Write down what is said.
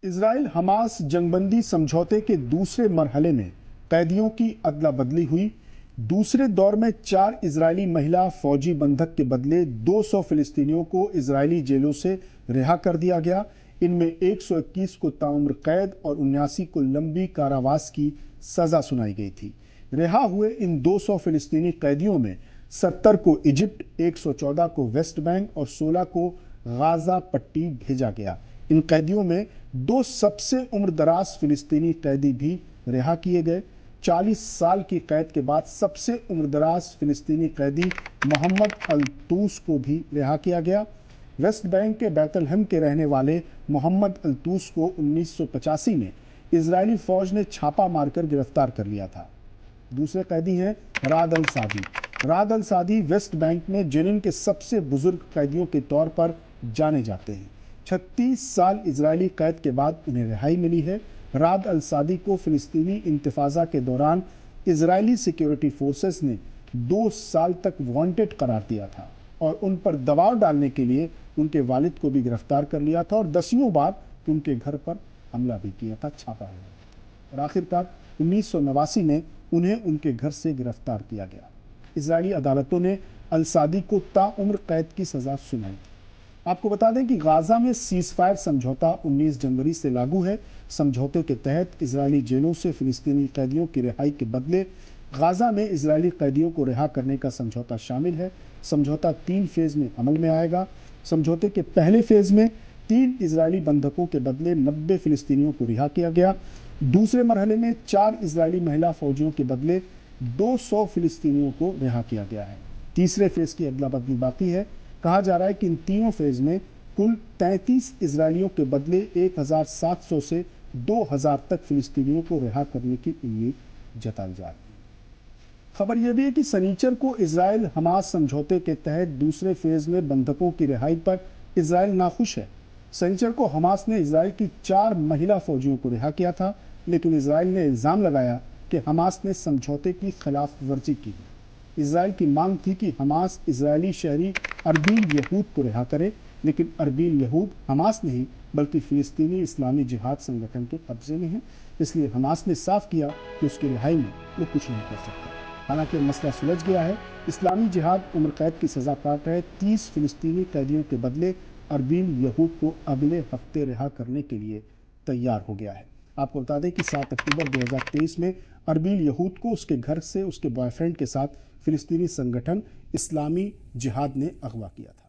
Israel Hamas जंगबंदी समझौते के दूसरे मरहले में कैदियों की अदला बदली हुई। दूसरे दौर में 4 इजरायली महिला फौजी बंधक के बदले 200 फिलिस्तीनियों को इजरायली जेलों से रिहा कर दिया गया। इनमें 121 को ताउम्र कैद और 79 को लंबी कारावास की सजा सुनाई गई थी। रिहा हुए इन 200 फिलिस्तीनी कैदियों में 70 को इजिप्ट, 114 को वेस्ट बैंक और 16 को गाजा पट्टी भेजा गया। इन कैदियों में 2 सबसे उम्रदराज फिलिस्तीनी कैदी भी रिहा किए गए। 40 साल की कैद के बाद सबसे उम्रदराज फिलिस्तीनी कैदी मोहम्मद अल-तूस को भी रिहा किया गया। वेस्ट बैंक के बैतलहम के रहने वाले मोहम्मद अल-तूस को 1985 में इजरायली फौज ने छापा मारकर गिरफ्तार कर लिया था। दूसरे कैदी हैं राद अल-सादी। राद अल-सादी वेस्ट बैंक में जेनिन के सबसे बुजुर्ग कैदियों के तौर पर जाने जाते हैं। 36 साल इजरायली कैद के बाद उन्हें रिहाई मिली है। राद अल-सादी को फिलिस्तीनी इंतफाजा के दौरान इजरायली सिक्योरिटी फोर्सेस ने 2 साल तक वांटेड करार दिया था और उन पर दबाव डालने के लिए उनके वालिद को भी गिरफ्तार कर लिया था और दसियों बार उनके घर पर हमला भी किया था, छापा हुआ। और आखिरकार 1989 में उन्हें उनके घर से गिरफ्तार किया गया। इजरायली अदालतों ने अल-सादी को ताउम्र कैद की सजा सुनाई। आपको बता दें कि गाजा में सीजफायर समझौता 19 जनवरी से लागू है। समझौते के तहत इजरायली जेलों से फिलिस्तीनी कैदियों की रिहाई के बदले गाजा में इजरायली कैदियों को रिहा करने का समझौता शामिल है। समझौता 3 फेज में अमल में आएगा। समझौते के पहले फेज में 3 इजरायली बंधकों के बदले 90 फिलिस्तीनियों को रिहा किया गया। दूसरे मरहले में 4 इजरायली महिला फौजियों के बदले 200 फिलिस्तीनियों को रिहा किया गया है। तीसरे फेज की अदला बदली बाकी है। कहा जा रहा है कि इन तीनों फेज में कुल 33 इजरायलियों के बदले 1700 से 2000 तक फिलिस्तीनियों को रिहा करने की उम्मीद जताई जा रही है। खबर यह भी है कि शनिचर को इजराइल हमास समझौते के तहत दूसरे फेज में बंधकों की रिहाई पर इजराइल नाखुश है। शनिचर को हमास ने इजराइल की 4 महिला फौजियों को रिहा किया था, लेकिन इजराइल ने इल्जाम लगाया कि हमास ने समझौते की खिलाफ वर्जी की। इजराइल की मांग थी कि हमास इजरायली शहरी अरबील यहूद को रिहा करे, लेकिन अरबील यहूद हमास नहीं बल्कि फिलिस्तीनी इस्लामी जिहाद संगठन के कब्जे में है। इसलिए हमास ने साफ किया कि उसकी रिहाई में वो कुछ नहीं कर सकता। हालांकि मसला सुलझ गया है। इस्लामी जिहाद उम्र कैद की सजा काट रहे 30 फिलिस्तीनी कैदियों के बदले अरबील यहूद को अगले हफ्ते रिहा करने के लिए तैयार हो गया है। आपको बता दें कि 7 अक्टूबर 2023 में अरबील यहूद को उसके घर से उसके बॉयफ्रेंड के साथ फिलिस्तीनी संगठन इस्लामी जिहाद ने अगवा किया था।